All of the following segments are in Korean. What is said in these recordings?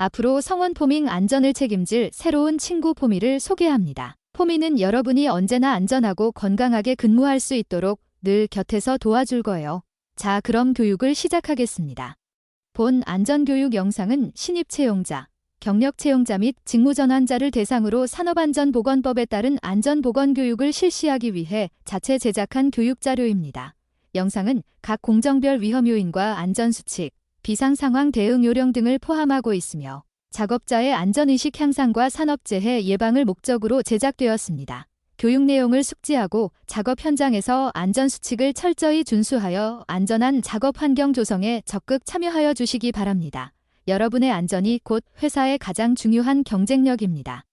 앞으로 성원 포밍 안전을 책임질 새로운 친구 포미를 소개합니다. 포미는 여러분이 언제나 안전하고 건강하게 근무할 수 있도록 늘 곁에서 도와줄 거예요. 자, 그럼 교육을 시작하겠습니다. 본 안전교육 영상은 신입 채용자, 경력 채용자 및 직무전환자를 대상으로 산업안전보건법에 따른 안전보건교육을 실시하기 위해 자체 제작한 교육자료입니다. 영상은 각 공정별 위험 요인과 안전수칙, 비상상황 대응 요령 등을 포함하고 있으며 작업자의 안전의식 향상과 산업재해 예방을 목적으로 제작되었습니다. 교육 내용을 숙지하고 작업 현장에서 안전수칙을 철저히 준수하여 안전한 작업 환경 조성에 적극 참여하여 주시기 바랍니다. 여러분의 안전이 곧 회사의 가장 중요한 경쟁력입니다.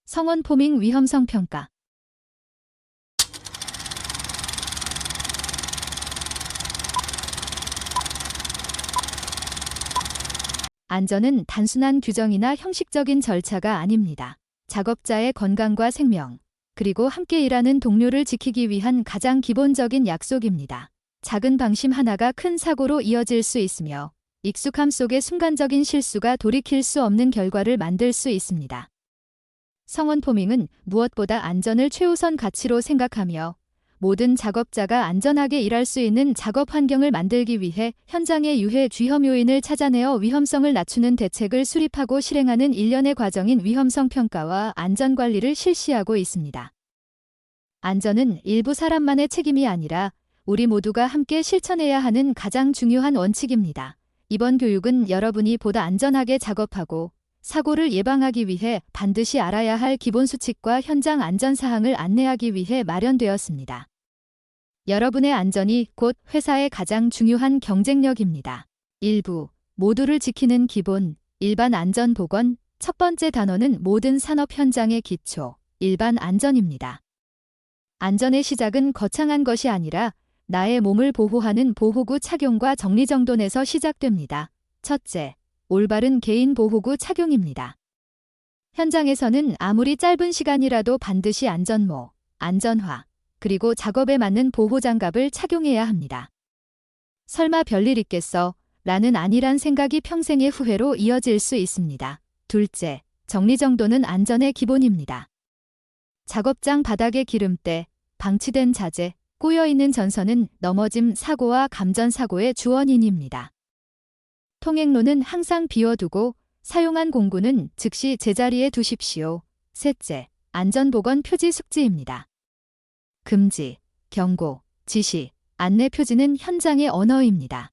성원 포밍 위험성 평가. 안전은 단순한 규정이나 형식적인 절차가 아닙니다. 작업자의 건강과 생명, 그리고 함께 일하는 동료를 지키기 위한 가장 기본적인 약속입니다. 작은 방심 하나가 큰 사고로 이어질 수 있으며 익숙함 속의 순간적인 실수가 돌이킬 수 없는 결과를 만들 수 있습니다. 성원 포밍은 무엇보다 안전을 최우선 가치로 생각하며 모든 작업자가 안전하게 일할 수 있는 작업 환경을 만들기 위해 현장의 유해 주염 요인을 찾아내어 위험성을 낮추는 대책을 수립하고 실행하는 일련의 과정인 위험성 평가와 안전관리를 실시하고 있습니다. 안전은 일부 사람만의 책임이 아니라 우리 모두가 함께 실천해야 하는 가장 중요한 원칙입니다. 이번 교육은 여러분이 보다 안전하게 작업하고 사고를 예방하기 위해 반드시 알아야 할 기본 수칙과 현장 안전사항을 안내하기 위해 마련되었습니다. 여러분의 안전이 곧 회사의 가장 중요한 경쟁력입니다. 1부, 모두를 지키는 기본, 일반 안전보건. 첫 번째 단어는 모든 산업 현장의 기초, 일반 안전입니다. 안전의 시작은 거창한 것이 아니라 나의 몸을 보호하는 보호구 착용과 정리정돈에서 시작됩니다. 첫째, 올바른 개인 보호구 착용입니다. 현장에서는 아무리 짧은 시간이라도 반드시 안전모, 안전화, 그리고 작업에 맞는 보호장갑을 착용해야 합니다. 설마 별일 있겠어? 라는 안일한 생각이 평생의 후회로 이어질 수 있습니다. 둘째, 정리정돈은 안전의 기본입니다. 작업장 바닥의 기름때, 방치된 자재, 꼬여있는 전선은 넘어짐 사고와 감전 사고의 주원인입니다. 통행로는 항상 비워두고 사용한 공구는 즉시 제자리에 두십시오. 셋째, 안전보건 표지 숙지입니다. 금지, 경고, 지시, 안내 표지는 현장의 언어입니다.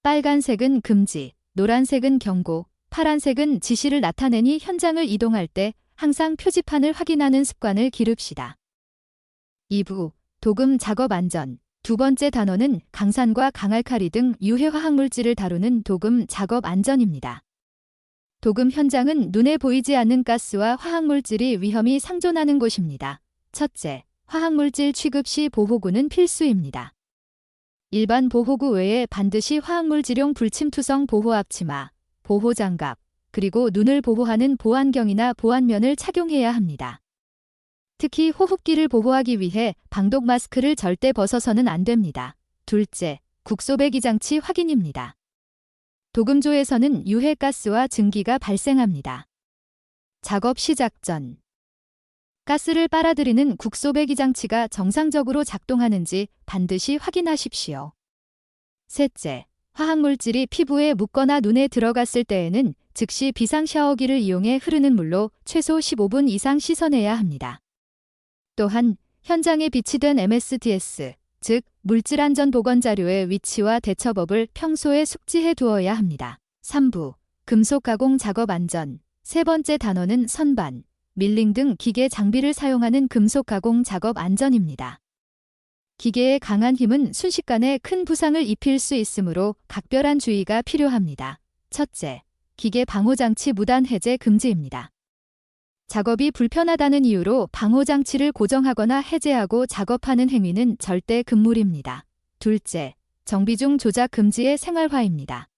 빨간색은 금지, 노란색은 경고, 파란색은 지시를 나타내니 현장을 이동할 때 항상 표지판을 확인하는 습관을 기릅시다. 2부, 도금 작업 안전. 두 번째 단어는 강산과 강알칼리 등 유해 화학물질을 다루는 도금 작업 안전입니다. 도금 현장은 눈에 보이지 않는 가스와 화학물질이 위험히 상존하는 곳입니다. 첫째, 화학물질 취급 시 보호구는 필수입니다. 일반 보호구 외에 반드시 화학물질용 불침투성 보호 앞치마, 보호장갑, 그리고 눈을 보호하는 보안경이나 보안면을 착용해야 합니다. 특히 호흡기를 보호하기 위해 방독 마스크를 절대 벗어서는 안 됩니다. 둘째, 국소 배기 장치 확인입니다. 도금조에서는 유해가스와 증기가 발생합니다. 작업 시작 전 가스를 빨아들이는 국소 배기 장치가 정상적으로 작동하는지 반드시 확인하십시오. 셋째, 화학물질이 피부에 묻거나 눈에 들어갔을 때에는 즉시 비상 샤워기를 이용해 흐르는 물로 최소 15분 이상 씻어내야 합니다. 또한 현장에 비치된 MSDS, 즉 물질안전보건자료의 위치와 대처법을 평소에 숙지해 두어야 합니다. 3부, 금속 가공 작업 안전. 세 번째 단어는 선반, 밀링 등 기계 장비를 사용하는 금속 가공 작업 안전입니다. 기계의 강한 힘은 순식간에 큰 부상을 입힐 수 있으므로 각별한 주의가 필요합니다. 첫째, 기계 방호장치 무단 해제 금지입니다. 작업이 불편하다는 이유로 방호장치를 고정하거나 해제하고 작업하는 행위는 절대 금물입니다. 둘째, 정비 중 조작 금지의 생활화입니다.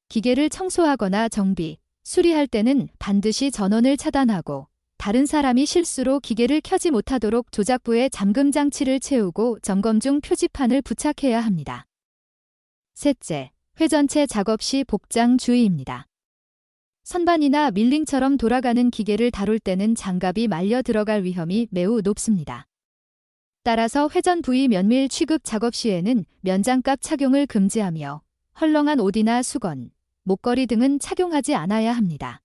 기계를 청소하거나 정비, 수리할 때는 반드시 전원을 차단하고 다른 사람이 실수로 기계를 켜지 못하도록 조작부에 잠금 장치를 채우고 점검 중 표지판을 부착해야 합니다. 셋째, 회전체 작업 시 복장 주의입니다. 선반이나 밀링처럼 돌아가는 기계를 다룰 때는 장갑이 말려 들어갈 위험이 매우 높습니다. 따라서 회전 부위 면밀 취급 작업 시에는 면장갑 착용을 금지하며 헐렁한 옷이나 수건, 목걸이 등은 착용하지 않아야 합니다.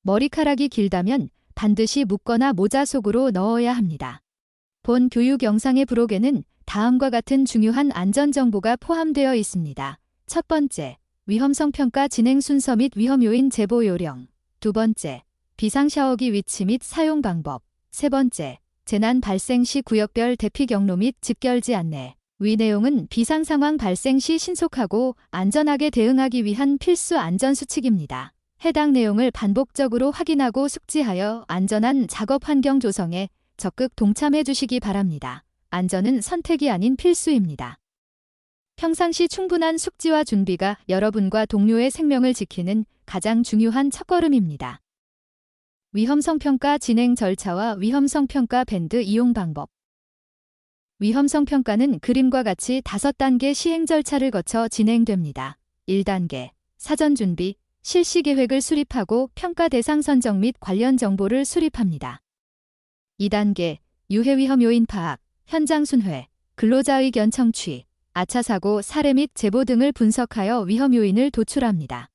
머리카락이 길다면 반드시 묶거나 모자 속으로 넣어야 합니다. 본 교육 영상의 부록에는 다음과 같은 중요한 안전정보가 포함되어 있습니다. 첫 번째, 위험성 평가 진행 순서 및 위험 요인 제보 요령. 두 번째, 비상 샤워기 위치 및 사용 방법. 세 번째, 재난 발생 시 구역별 대피 경로 및 집결지 안내. 위 내용은 비상 상황 발생 시 신속하고 안전하게 대응하기 위한 필수 안전수칙입니다. 해당 내용을 반복적으로 확인하고 숙지하여 안전한 작업 환경 조성에 적극 동참해 주시기 바랍니다. 안전은 선택이 아닌 필수입니다. 평상시 충분한 숙지와 준비가 여러분과 동료의 생명을 지키는 가장 중요한 첫걸음입니다. 위험성 평가 진행 절차와 위험성 평가 밴드 이용 방법. 위험성 평가는 그림과 같이 5단계 시행 절차를 거쳐 진행됩니다. 1단계, 사전 준비, 실시 계획을 수립하고 평가 대상 선정 및 관련 정보를 수립합니다. 2단계, 유해 위험 요인 파악, 현장 순회, 근로자 의견 청취, 아차 사고 사례 및 제보 등을 분석하여 위험 요인을 도출합니다.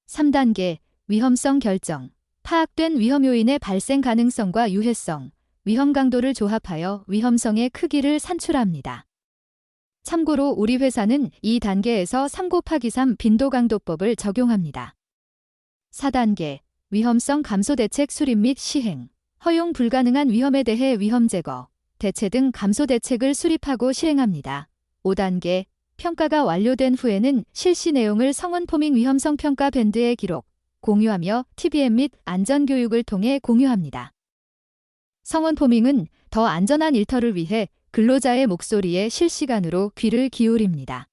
3단계, 위험성 결정, 파악된 위험 요인의 발생 가능성과 유해성, 위험 강도를 조합하여 위험성의 크기를 산출합니다. 참고로 우리 회사는 이 단계에서 3곱하기3 빈도강도법을 적용합니다. 4단계, 위험성 감소 대책 수립 및 시행, 허용 불가능한 위험에 대해 위험 제거, 대체 등 감소 대책을 수립하고 시행합니다. 5단계, 평가가 완료된 후에는 실시 내용을 성원 포밍 위험성 평가 밴드에 기록, 공유하며 TBM 및 안전교육을 통해 공유합니다. 성원 포밍은 더 안전한 일터를 위해 근로자의 목소리에 실시간으로 귀를 기울입니다.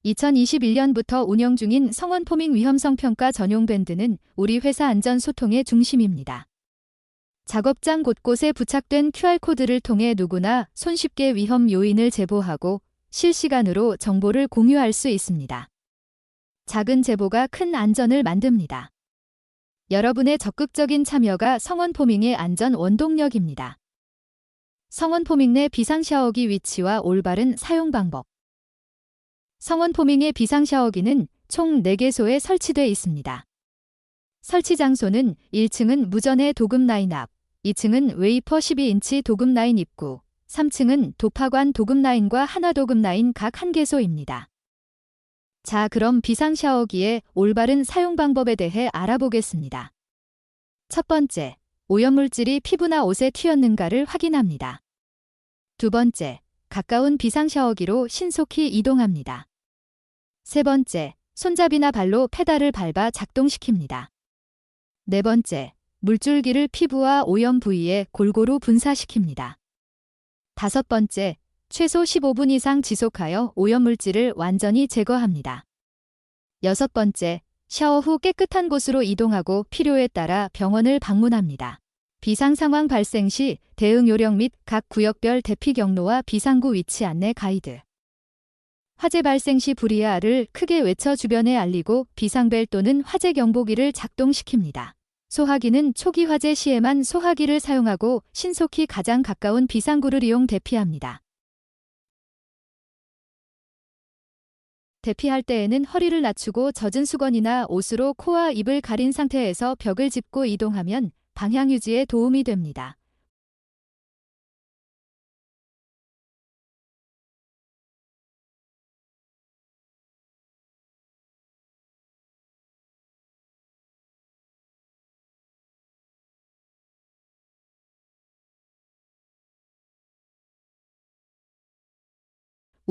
2021년부터 운영 중인 성원 포밍 위험성 평가 전용 밴드는 우리 회사 안전 소통의 중심입니다. 작업장 곳곳에 부착된 QR코드를 통해 누구나 손쉽게 위험 요인을 제보하고 실시간으로 정보를 공유할 수 있습니다. 작은 제보가 큰 안전을 만듭니다. 여러분의 적극적인 참여가 성원 포밍의 안전 원동력입니다. 성원 포밍 내 비상 샤워기 위치와 올바른 사용 방법. 성원 포밍의 비상 샤워기는 총 4개소에 설치되어 있습니다. 설치 장소는 1층은 무전의 도금 라인 앞, 2층은 웨이퍼 12인치 도금 라인 입구, 3층은 도파관 도금 라인과 한화 도금 라인 각 1개소입니다. 자, 그럼 비상 샤워기의 올바른 사용 방법에 대해 알아보겠습니다. 첫 번째, 오염물질이 피부나 옷에 튀었는가를 확인합니다. 두 번째, 가까운 비상 샤워기로 신속히 이동합니다. 세 번째, 손잡이나 발로 페달을 밟아 작동시킵니다. 네 번째, 물줄기를 피부와 오염 부위에 골고루 분사시킵니다. 다섯 번째, 최소 15분 이상 지속하여 오염물질을 완전히 제거합니다. 여섯 번째, 샤워 후 깨끗한 곳으로 이동하고 필요에 따라 병원을 방문합니다. 비상 상황 발생 시 대응 요령 및 각 구역별 대피 경로와 비상구 위치 안내 가이드. 화재 발생 시 불이야를 크게 외쳐 주변에 알리고 비상벨 또는 화재 경보기를 작동시킵니다. 소화기는 초기 화재 시에만 소화기를 사용하고 신속히 가장 가까운 비상구를 이용 대피합니다. 대피할 때에는 허리를 낮추고 젖은 수건이나 옷으로 코와 입을 가린 상태에서 벽을 짚고 이동하면 방향 유지에 도움이 됩니다.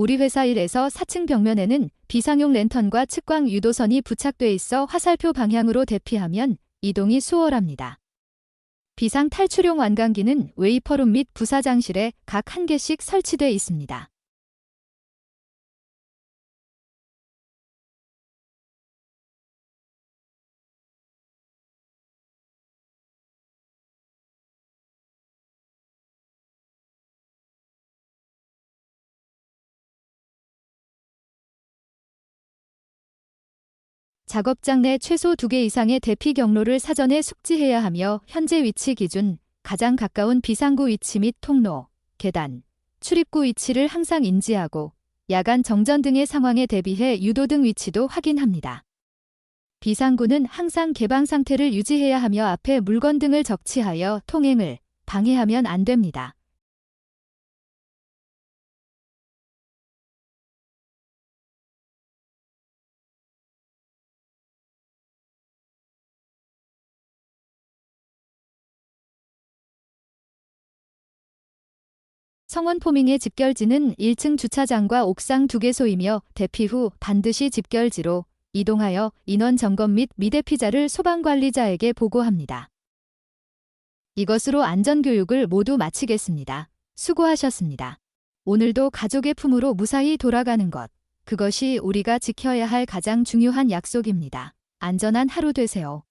우리 회사 1에서 4층 벽면에는 비상용 랜턴과 측광 유도선이 부착돼 있어 화살표 방향으로 대피하면 이동이 수월합니다. 비상 탈출용 완강기는 웨이퍼룸 및 부사장실에 각 1개씩 설치돼 있습니다. 작업장 내 최소 2개 이상의 대피 경로를 사전에 숙지해야 하며 현재 위치 기준 가장 가까운 비상구 위치 및 통로, 계단, 출입구 위치를 항상 인지하고 야간 정전 등의 상황에 대비해 유도등 위치도 확인합니다. 비상구는 항상 개방 상태를 유지해야 하며 앞에 물건 등을 적치하여 통행을 방해하면 안 됩니다. 성원 포밍의 집결지는 1층 주차장과 옥상 2개소이며 대피 후 반드시 집결지로 이동하여 인원 점검 및 미대피자를 소방관리자에게 보고합니다. 이것으로 안전교육을 모두 마치겠습니다. 수고하셨습니다. 오늘도 가족의 품으로 무사히 돌아가는 것, 그것이 우리가 지켜야 할 가장 중요한 약속입니다. 안전한 하루 되세요.